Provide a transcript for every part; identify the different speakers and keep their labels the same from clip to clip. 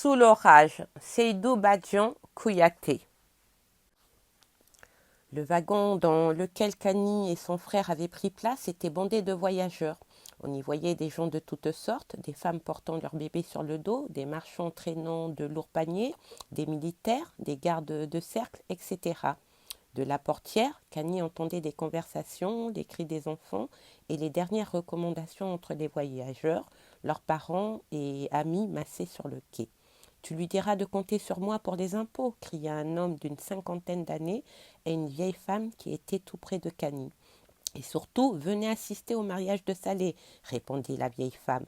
Speaker 1: Sous l'orage, Seydou Badian, Kouyaté. Le wagon dans lequel Kani et son frère avaient pris place était bondé de voyageurs. On y voyait des gens de toutes sortes, des femmes portant leurs bébés sur le dos, des marchands traînant de lourds paniers, des militaires, des gardes de cercle, etc. De la portière, Kani entendait des conversations, les cris des enfants et les dernières recommandations entre les voyageurs, leurs parents et amis massés sur le quai. « Tu lui diras de compter sur moi pour les impôts » cria un homme d'une cinquantaine d'années et une vieille femme qui était tout près de Kani. « Et surtout, venez assister au mariage de Salé » répondit la vieille femme.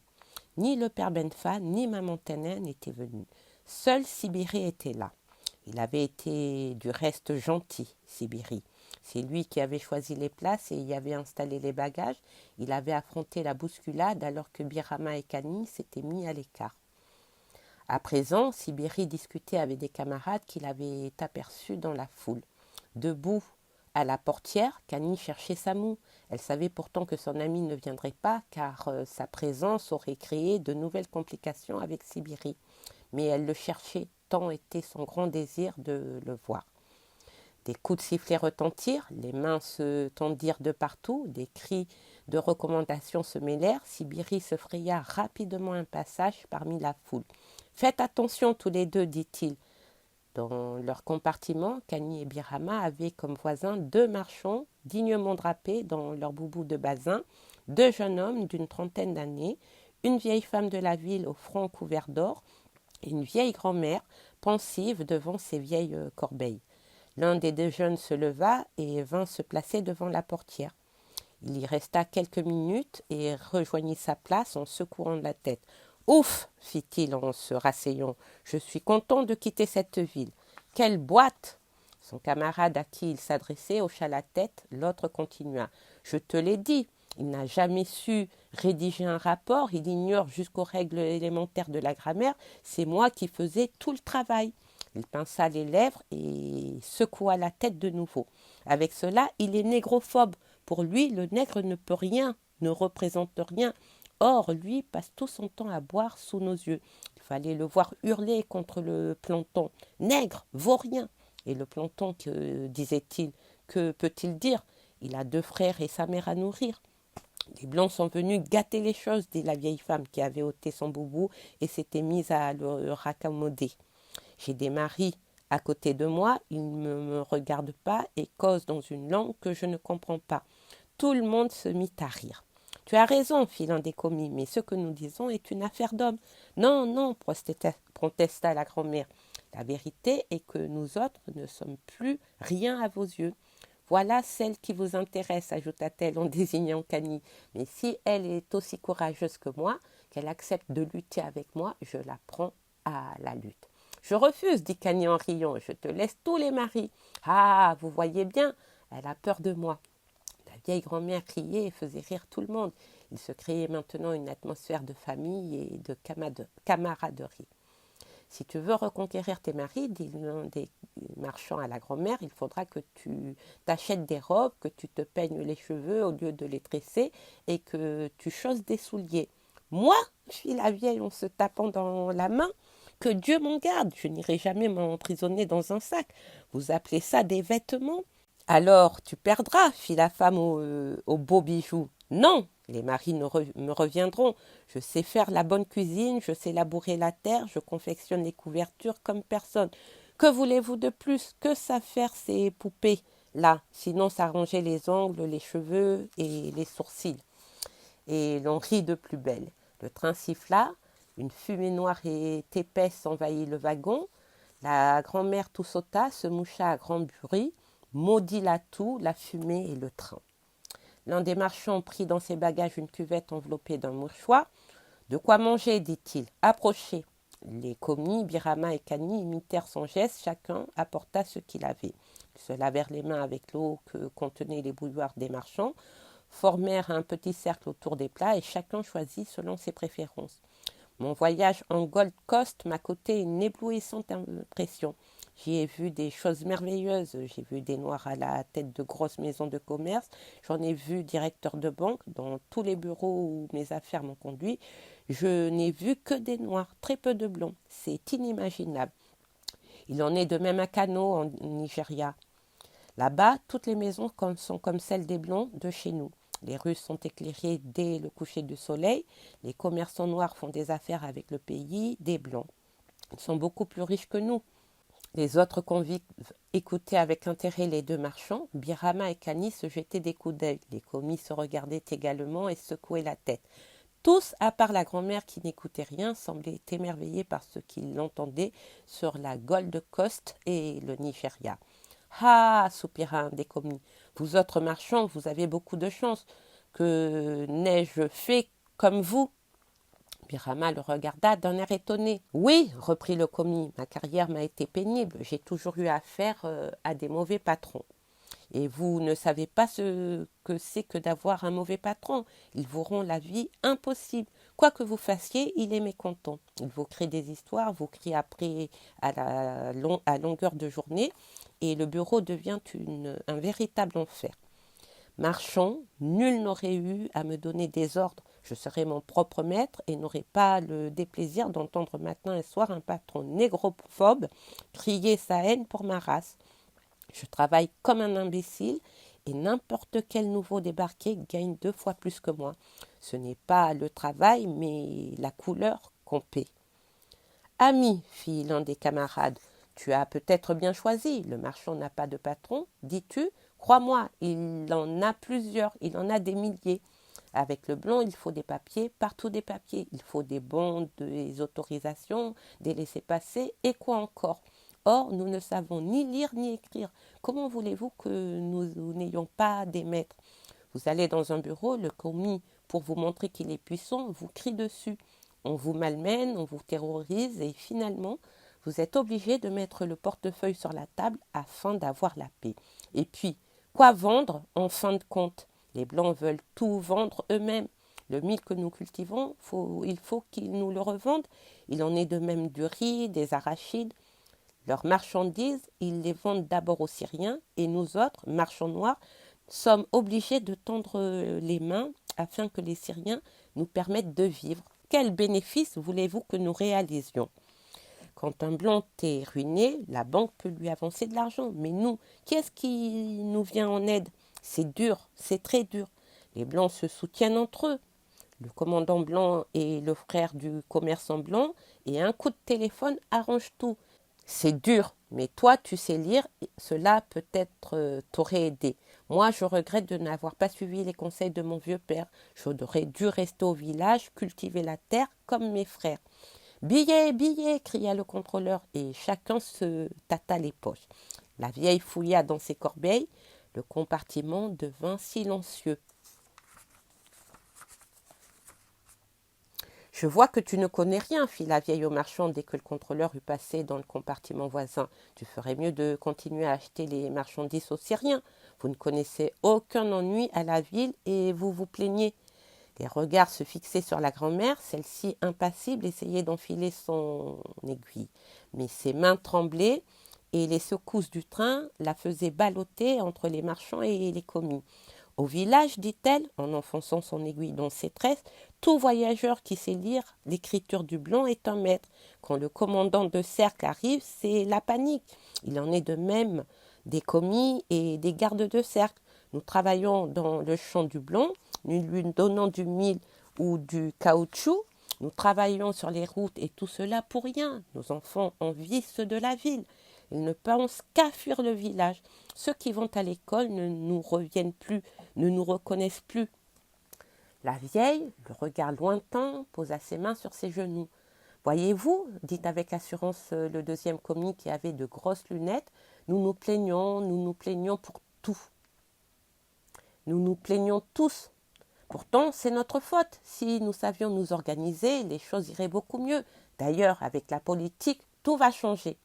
Speaker 1: Ni le père Benfa ni maman Tenen n'étaient venus. Seul Sibiri était là. Il avait été du reste gentil, Sibiri. C'est lui qui avait choisi les places et y avait installé les bagages. Il avait affronté la bousculade alors que Birama et Kani s'étaient mis à l'écart. À présent, Sibiri discutait avec des camarades qu'il avait aperçus dans la foule. Debout à la portière, Kani cherchait Samou. Elle savait pourtant que son ami ne viendrait pas car sa présence aurait créé de nouvelles complications avec Sibiri. Mais elle le cherchait, tant était son grand désir de le voir. Des coups de sifflet retentirent, les mains se tendirent de partout, des cris de recommandation se mêlèrent. Sibiri se fraya rapidement un passage parmi la foule. « Faites attention tous les deux, dit-il. » Dans leur compartiment, Kani et Birama avaient comme voisins deux marchands dignement drapés dans leurs boubous de basin, deux jeunes hommes d'une trentaine d'années, une vieille femme de la ville au front couvert d'or et une vieille grand-mère pensive devant ses vieilles corbeilles. L'un des deux jeunes se leva et vint se placer devant la portière. Il y resta quelques minutes et rejoignit sa place en secouant la tête. « Ouf !» fit-il en se rasseyant. « Je suis content de quitter cette ville. Quelle boîte !» Son camarade à qui il s'adressait hocha la tête. L'autre continua. « Je te l'ai dit, il n'a jamais su rédiger un rapport, il ignore jusqu'aux règles élémentaires de la grammaire. C'est moi qui faisais tout le travail. » Il pinça les lèvres et secoua la tête de nouveau. Avec cela, il est négrophobe. Pour lui, le nègre ne peut rien, ne représente rien. Or, lui passe tout son temps à boire sous nos yeux. Il fallait le voir hurler contre le planton. « Nègre, vaurien !» Et le planton, que disait-il? Que peut-il dire? Il a deux frères et sa mère à nourrir. Les Blancs sont venus gâter les choses, dit la vieille femme qui avait ôté son boubou et s'était mise à le raccommoder. J'ai des maris à côté de moi, ils ne me regardent pas et causent dans une langue que je ne comprends pas. Tout le monde se mit à rire. Tu as raison, fit l'un des commis, mais ce que nous disons est une affaire d'homme. Non, non, protesta la grand-mère. La vérité est que nous autres ne sommes plus rien à vos yeux. Voilà celle qui vous intéresse, ajouta-t-elle en désignant Kani. Mais si elle est aussi courageuse que moi, qu'elle accepte de lutter avec moi, je la prends à la lutte. Je refuse, dit Kani en riant, je te laisse tous les maris. Ah, vous voyez bien, elle a peur de moi. La vieille grand-mère criait et faisait rire tout le monde. Il se créait maintenant une atmosphère de famille et de camaraderie. Si tu veux reconquérir tes maris, dit l'un des marchands à la grand-mère, il faudra que tu t'achètes des robes, que tu te peignes les cheveux au lieu de les tresser et que tu chausses des souliers. Moi, fit la vieille en se tapant dans la main, que Dieu m'en garde, je n'irai jamais m'emprisonner dans un sac. Vous appelez ça des vêtements? Alors tu perdras, fit la femme aux beaux bijoux. Non, les maris me reviendront. Je sais faire la bonne cuisine, je sais labourer la terre, je confectionne les couvertures comme personne. Que voulez-vous de plus? Que savent faire ces poupées-là? Sinon s'arranger les ongles, les cheveux et les sourcils. Et l'on rit de plus belle. Le train siffla, une fumée noire et épaisse envahit le wagon. La grand-mère tout sauta, se moucha à grand bruit, maudit la toux, la fumée et le train. L'un des marchands prit dans ses bagages une cuvette enveloppée d'un mouchoir. « De quoi manger, dit-il. Approchez. » Les commis, Birama et Kani imitèrent son geste, chacun apporta ce qu'il avait. Ils se lavèrent les mains avec l'eau que contenaient les bouilloires des marchands, formèrent un petit cercle autour des plats et chacun choisit selon ses préférences. Mon voyage en Gold Coast m'a coûté une éblouissante impression. J'y ai vu des choses merveilleuses. J'ai vu des Noirs à la tête de grosses maisons de commerce. J'en ai vu directeurs de banque dans tous les bureaux où mes affaires m'ont conduit. Je n'ai vu que des noirs, très peu de blonds. C'est inimaginable. Il en est de même à Kano, en Nigeria. Là-bas, toutes les maisons sont comme celles des blonds de chez nous. Les rues sont éclairées dès le coucher du soleil. Les commerçants noirs font des affaires avec le pays des blancs. Ils sont beaucoup plus riches que nous. Les autres convicts écoutaient avec intérêt les deux marchands. Birama et Kani se jetaient des coups d'œil. Les commis se regardaient également et secouaient la tête. Tous, à part la grand-mère qui n'écoutait rien, semblaient émerveillés par ce qu'ils entendaient sur la Gold Coast et le Nigeria. « Ah !» soupira un des commis. « Vous autres marchands, vous avez beaucoup de chance. Que n'ai-je fait comme vous ?» Birama le regarda d'un air étonné. « Oui, reprit le commis, ma carrière m'a été pénible. J'ai toujours eu affaire à des mauvais patrons. Et vous ne savez pas ce que c'est que d'avoir un mauvais patron. Ils vous rendent la vie impossible. Quoi que vous fassiez, il est mécontent. Il vous crée des histoires, vous crie après à longueur de journée et le bureau devient un véritable enfer. Marchand, nul n'aurait eu à me donner des ordres. Je serais mon propre maître et n'aurais pas le déplaisir d'entendre matin et soir un patron négrophobe crier sa haine pour ma race. Je travaille comme un imbécile et n'importe quel nouveau débarqué gagne 2 fois plus que moi. Ce n'est pas le travail, mais la couleur qu'on paie. « Ami, fit l'un des camarades, tu as peut-être bien choisi. Le marchand n'a pas de patron, dis-tu ? Crois-moi, il en a plusieurs, il en a des milliers. Avec le blond, il faut des papiers, partout des papiers. Il faut des bons, des autorisations, des laissez-passer et quoi encore. Or, nous ne savons ni lire ni écrire. Comment voulez-vous que nous n'ayons pas des maîtres ? Vous allez dans un bureau, le commis, pour vous montrer qu'il est puissant, vous crie dessus. On vous malmène, on vous terrorise et finalement, vous êtes obligé de mettre le portefeuille sur la table afin d'avoir la paix. Et puis, quoi vendre en fin de compte ? Les Blancs veulent tout vendre eux-mêmes. Le mil que nous cultivons, il faut qu'ils nous le revendent. Il en est de même du riz, des arachides. Leurs marchandises, ils les vendent d'abord aux Syriens et nous autres, marchands noirs, sommes obligés de tendre les mains afin que les Syriens nous permettent de vivre. Quel bénéfice voulez-vous que nous réalisions ? Quand un blanc est ruiné, la banque peut lui avancer de l'argent. Mais nous, qui est-ce qui nous vient en aide ? C'est dur, c'est très dur. Les blancs se soutiennent entre eux. Le commandant blanc et le frère du commerçant blanc, et un coup de téléphone arrange tout. C'est dur, mais toi, tu sais lire, cela peut-être t'aurait aidé. Moi, je regrette de n'avoir pas suivi les conseils de mon vieux père. J'aurais dû rester au village, cultiver la terre comme mes frères. Billets, billets, cria le contrôleur, et chacun se tâta les poches. La vieille fouilla dans ses corbeilles. Le compartiment devint silencieux. « Je vois que tu ne connais rien, fit la vieille au marchand dès que le contrôleur eut passé dans le compartiment voisin. Tu ferais mieux de continuer à acheter les marchandises aux Syriens. Vous ne connaissez aucun ennui à la ville et vous vous plaignez. » Les regards se fixaient sur la grand-mère, celle-ci impassible essayait d'enfiler son aiguille. Mais ses mains tremblaient et les secousses du train la faisaient balloter entre les marchands et les commis. Au village, dit-elle, en enfonçant son aiguille dans ses tresses, tout voyageur qui sait lire l'écriture du blanc est un maître. Quand le commandant de cercle arrive, c'est la panique. Il en est de même des commis et des gardes de cercle. Nous travaillons dans le champ du blanc, nous lui donnons du mil ou du caoutchouc. Nous travaillons sur les routes et tout cela pour rien. Nos enfants envient ceux de la ville. Ils ne pensent qu'à fuir le village. Ceux qui vont à l'école ne nous reviennent plus, ne nous reconnaissent plus. La vieille, le regard lointain, posa ses mains sur ses genoux. « Voyez-vous, dit avec assurance le deuxième commis qui avait de grosses lunettes, nous nous plaignons pour tout. Nous nous plaignons tous. Pourtant, c'est notre faute. Si nous savions nous organiser, les choses iraient beaucoup mieux. D'ailleurs, avec la politique, tout va changer. »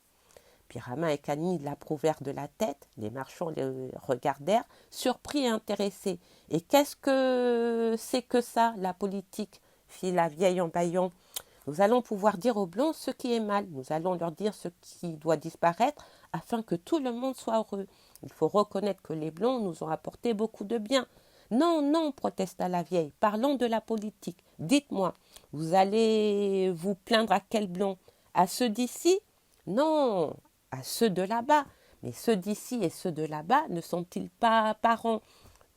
Speaker 1: Birama et Kani l'approuvèrent de la tête. Les marchands les regardèrent, surpris et intéressés. « Et qu'est-ce que c'est que ça, la politique ?» fit la vieille en bâillant. « Nous allons pouvoir dire aux Blancs ce qui est mal. Nous allons leur dire ce qui doit disparaître afin que tout le monde soit heureux. Il faut reconnaître que les Blancs nous ont apporté beaucoup de bien. Non, non, protesta la vieille, parlons de la politique. Dites-moi, vous allez vous plaindre à quel blond? À ceux d'ici? Non, à ceux de là-bas. Mais ceux d'ici et ceux de là-bas ne sont-ils pas parents?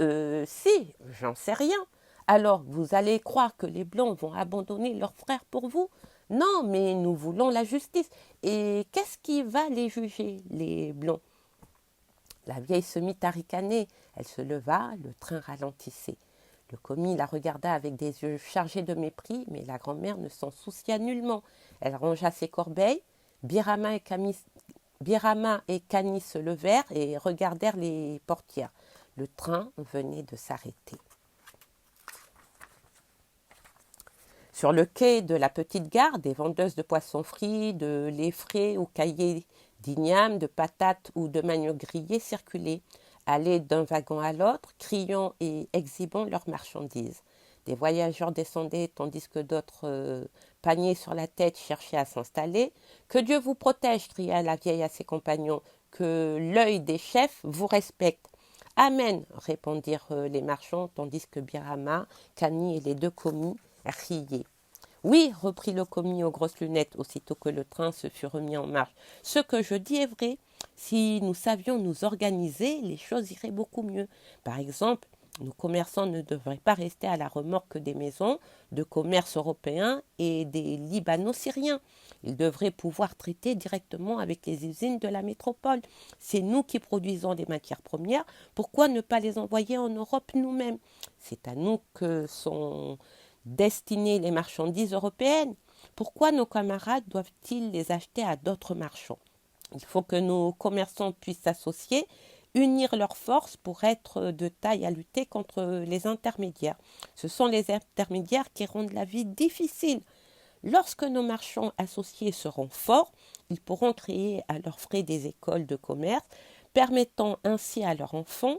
Speaker 1: Si, j'en sais rien. Alors, vous allez croire que les Blancs vont abandonner leurs frères pour vous? Non, mais nous voulons la justice. Et qu'est-ce qui va les juger, les Blancs? La vieille se mit à ricaner. Elle se leva, le train ralentissait. Le commis la regarda avec des yeux chargés de mépris, mais la grand-mère ne s'en soucia nullement. Elle rangea ses corbeilles. Birama et Cani se levèrent et regardèrent les portières. Le train venait de s'arrêter. Sur le quai de la petite gare, des vendeuses de poissons frits, de lait frais ou caillés d'ignames, de patates ou de manioc grillés circulaient, allaient d'un wagon à l'autre, criant et exhibant leurs marchandises. Des voyageurs descendaient tandis que d'autres, paniers sur la tête, cherchaient à s'installer. « Que Dieu vous protège !» cria la vieille à ses compagnons. « Que l'œil des chefs vous respecte !»« Amen !» répondirent les marchands, tandis que Birama, Cani et les deux commis riaient. « Oui, reprit le commis aux grosses lunettes, aussitôt que le train se fut remis en marche. Ce que je dis est vrai. Si nous savions nous organiser, les choses iraient beaucoup mieux. Par exemple, nos commerçants ne devraient pas rester à la remorque des maisons de commerce européens et des Libano-Syriens. Ils devraient pouvoir traiter directement avec les usines de la métropole. C'est nous qui produisons les matières premières. Pourquoi ne pas les envoyer en Europe nous-mêmes? C'est à nous que sont destinées les marchandises européennes. Pourquoi nos camarades doivent-ils les acheter à d'autres marchands? Il faut que nos commerçants puissent s'associer, unir leurs forces pour être de taille à lutter contre les intermédiaires. Ce sont les intermédiaires qui rendent la vie difficile. Lorsque nos marchands associés seront forts, ils pourront créer à leurs frais des écoles de commerce, permettant ainsi à leurs enfants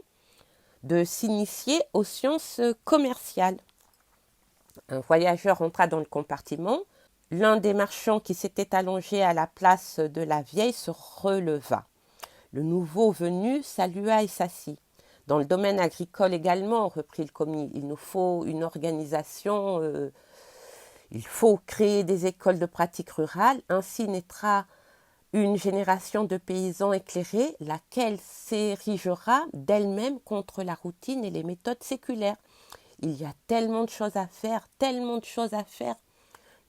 Speaker 1: de s'initier aux sciences commerciales. Un voyageur entra dans le compartiment. L'un des marchands qui s'était allongé à la place de la vieille se releva. Le nouveau venu salua et s'assit. Dans le domaine agricole également, reprit le commis, il nous faut une organisation, il faut créer des écoles de pratique rurale, ainsi naîtra une génération de paysans éclairés, laquelle s'érigera d'elle-même contre la routine et les méthodes séculaires. Il y a tellement de choses à faire, tellement de choses à faire.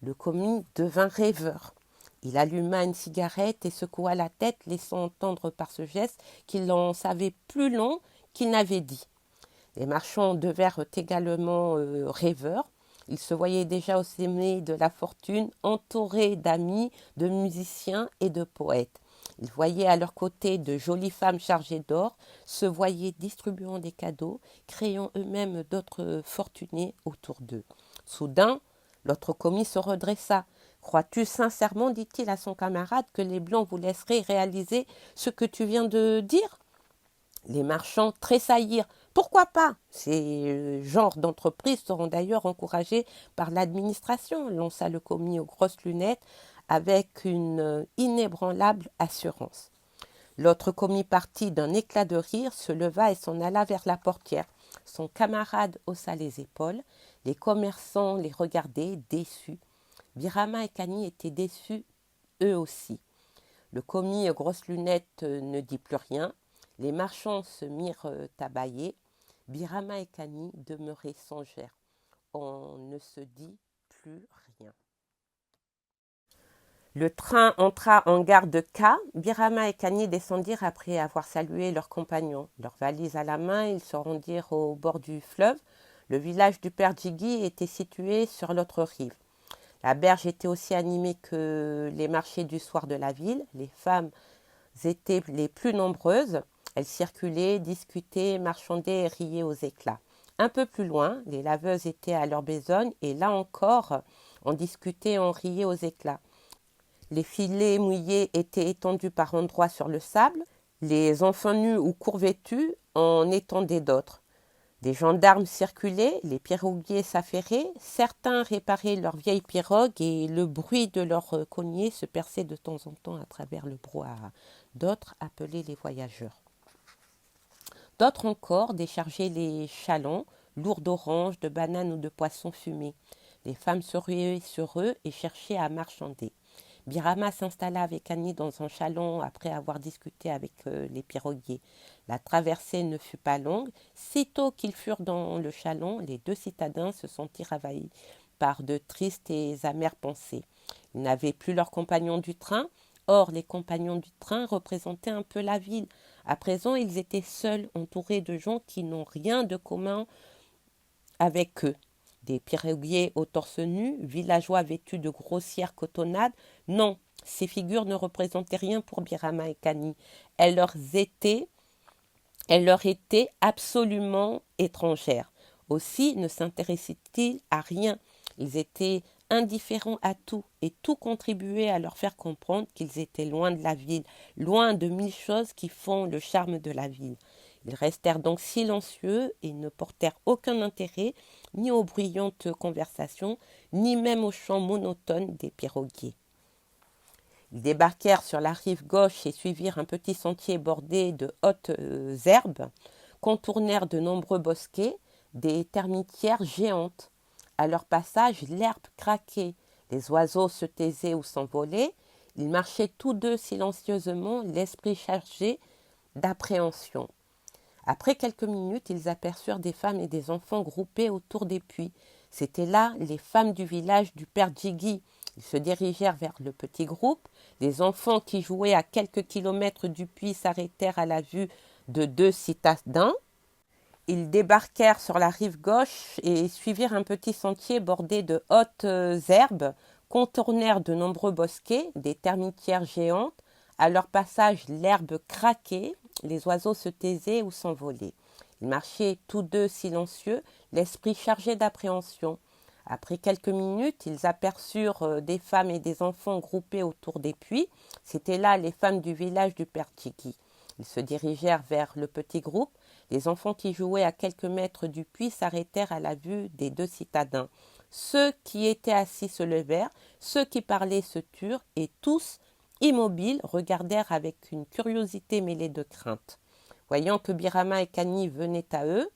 Speaker 1: Le commis devint rêveur. Il alluma une cigarette et secoua la tête, laissant entendre par ce geste qu'il en savait plus long qu'il n'avait dit. Les marchands devinrent également rêveurs. Ils se voyaient déjà au sommet de la fortune, entourés d'amis, de musiciens et de poètes. Ils voyaient à leur côté de jolies femmes chargées d'or, se voyaient distribuant des cadeaux, créant eux-mêmes d'autres fortunés autour d'eux. Soudain, l'autre commis se redressa. « Crois-tu sincèrement, dit-il à son camarade, que les Blancs vous laisseraient réaliser ce que tu viens de dire ?» Les marchands tressaillirent. « Pourquoi pas? Ces genres d'entreprises seront d'ailleurs encouragés par l'administration, » lança le commis aux grosses lunettes avec une inébranlable assurance. L'autre commis partit d'un éclat de rire, se leva et s'en alla vers la portière. Son camarade haussa les épaules. Les commerçants les regardaient, déçus. Birama et Cani étaient déçus eux aussi. Le commis aux grosses lunettes ne dit plus rien. Les marchands se mirent à bâiller. Birama et Cani demeuraient songeurs. On ne se dit plus rien. Le train entra en gare de K. Birama et Cani descendirent après avoir salué leurs compagnons. Leurs valises à la main, ils se rendirent au bord du fleuve. Le village du père Djigui était situé sur l'autre rive. La berge était aussi animée que les marchés du soir de la ville. Les femmes étaient les plus nombreuses. Elles circulaient, discutaient, marchandaient et riaient aux éclats. Un peu plus loin, les laveuses étaient à leur besogne et là encore, on discutait, on riait aux éclats. Les filets mouillés étaient étendus par endroits sur le sable. Les enfants nus ou court vêtus en étendaient d'autres. Des gendarmes circulaient, les piroguiers s'affairaient, certains réparaient leurs vieilles pirogues et le bruit de leurs cognets se perçait de temps en temps à travers le brouhaha. D'autres appelaient les voyageurs. D'autres encore déchargeaient les chalands, lourds d'oranges, de bananes ou de poissons fumés. Les femmes se ruaient sur eux et cherchaient à marchander. Birama s'installa avec Annie dans un chaland après avoir discuté avec les piroguiers. La traversée ne fut pas longue. Sitôt qu'ils furent dans le chaland, les deux citadins se sentirent envahis par de tristes et amères pensées. Ils n'avaient plus leurs compagnons du train. Or, les compagnons du train représentaient un peu la ville. À présent, ils étaient seuls, entourés de gens qui n'ont rien de commun avec eux. Des piroguiers au torse nu, villageois vêtus de grossières cotonnades. Non, ces figures ne représentaient rien pour Birama et Kani. Elles leur étaient absolument étrangères. Aussi ne s'intéressaient-ils à rien. Ils étaient indifférents à tout, et tout contribuait à leur faire comprendre qu'ils étaient loin de la ville, loin de mille choses qui font le charme de la ville. Ils restèrent donc silencieux et ne portèrent aucun intérêt ni aux bruyantes conversations, ni même aux chants monotones des piroguiers. Ils débarquèrent sur la rive gauche et suivirent un petit sentier bordé de hautes herbes, contournèrent de nombreux bosquets, des termitières géantes. À leur passage, l'herbe craquait, les oiseaux se taisaient ou s'envolaient. Ils marchaient tous deux silencieusement, l'esprit chargé d'appréhension. Après quelques minutes, ils aperçurent des femmes et des enfants groupés autour des puits. C'étaient là les femmes du village du père Djigui. Ils se dirigèrent vers le petit groupe. Les enfants qui jouaient à quelques kilomètres du puits s'arrêtèrent à la vue de deux citadins. Ils débarquèrent sur la rive gauche et suivirent un petit sentier bordé de hautes herbes, contournèrent de nombreux bosquets, des termitières géantes. À leur passage, l'herbe craquait, les oiseaux se taisaient ou s'envolaient. Ils marchaient tous deux silencieux, l'esprit chargé d'appréhension. Après quelques minutes, ils aperçurent des femmes et des enfants groupés autour des puits. C'étaient là les femmes du village du père Tchiki. Ils se dirigèrent vers le petit groupe. Les enfants qui jouaient à quelques mètres du puits s'arrêtèrent à la vue des deux citadins. Ceux qui étaient assis se levèrent, ceux qui parlaient se turent, et tous, immobiles, regardèrent avec une curiosité mêlée de crainte. Voyant que Birama et Kani venaient à eux,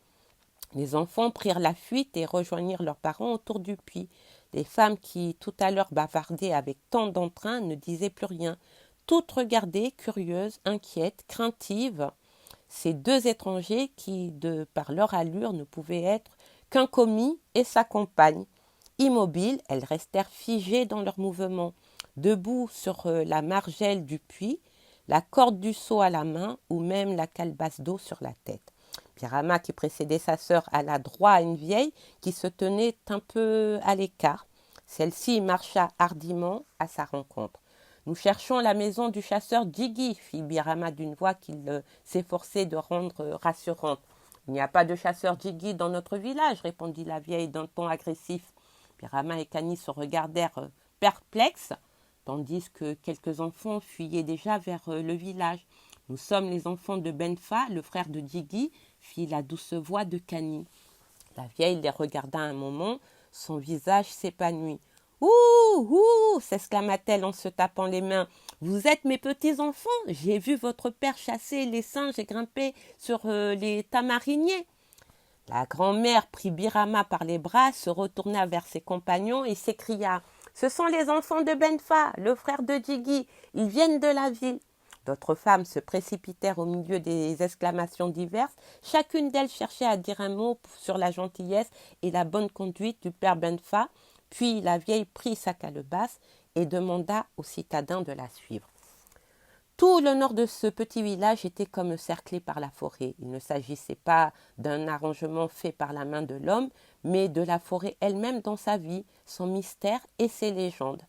Speaker 1: les enfants prirent la fuite et rejoignirent leurs parents autour du puits. Les femmes qui, tout à l'heure, bavardaient avec tant d'entrain ne disaient plus rien. Toutes regardaient, curieuses, inquiètes, craintives, ces deux étrangers qui, de par leur allure, ne pouvaient être qu'un commis et sa compagne. Immobiles, elles restèrent figées dans leurs mouvements, debout sur la margelle du puits, la corde du seau à la main ou même la calebasse d'eau sur la tête. Birama, qui précédait sa sœur, alla droit à une vieille qui se tenait un peu à l'écart. Celle-ci marcha hardiment à sa rencontre. « Nous cherchons la maison du chasseur Djigui, fit Birama d'une voix qu'il s'efforçait de rendre rassurante. Il n'y a pas de chasseur Djigui dans notre village, répondit la vieille d'un ton agressif. Birama et Kani se regardèrent perplexes, tandis que quelques enfants fuyaient déjà vers le village. Nous sommes les enfants de Benfa, le frère de Djigui, fit la douce voix de Kani. La vieille les regarda un moment, son visage s'épanouit. Ouh, ouh, s'exclama-t-elle en se tapant les mains. Vous êtes mes petits-enfants. J'ai vu votre père chasser les singes et grimper sur les tamariniers. La grand-mère prit Birama par les bras, se retourna vers ses compagnons et s'écria « Ce sont les enfants de Benfa, le frère de Djigui. Ils viennent de la ville. » D'autres femmes se précipitèrent au milieu des exclamations diverses. Chacune d'elles cherchait à dire un mot sur la gentillesse et la bonne conduite du père Benfa. Puis la vieille prit sa calebasse et demanda aux citadins de la suivre. Tout le nord de ce petit village était comme cerclé par la forêt. Il ne s'agissait pas d'un arrangement fait par la main de l'homme, mais de la forêt elle-même dans sa vie, son mystère et ses légendes.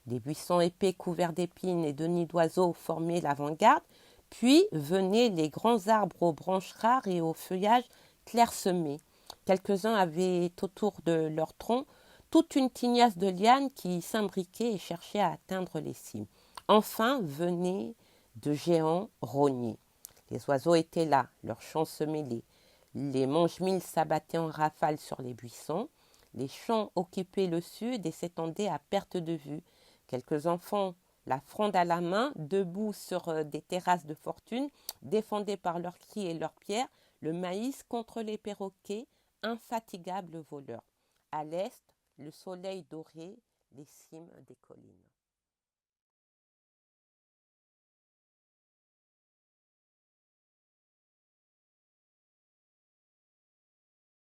Speaker 1: Des buissons épais couverts d'épines et de nids d'oiseaux formaient l'avant-garde, puis venaient les grands arbres aux branches rares et au feuillage clairsemé. Quelques-uns avaient autour de leur tronc toute une tignasse de lianes qui s'imbriquaient et cherchaient à atteindre les cimes. Enfin venaient de géants rogners. Les oiseaux étaient là, leurs chants se mêlaient. Les mangemilles s'abattaient en rafales sur les buissons. Les champs occupaient le sud et s'étendaient à perte de vue. Quelques enfants, la fronde à la main, debout sur des terrasses de fortune, défendés par leurs cris et leurs pierres, Le maïs contre les perroquets, infatigables voleurs. À l'est, le soleil doré, les cimes des collines.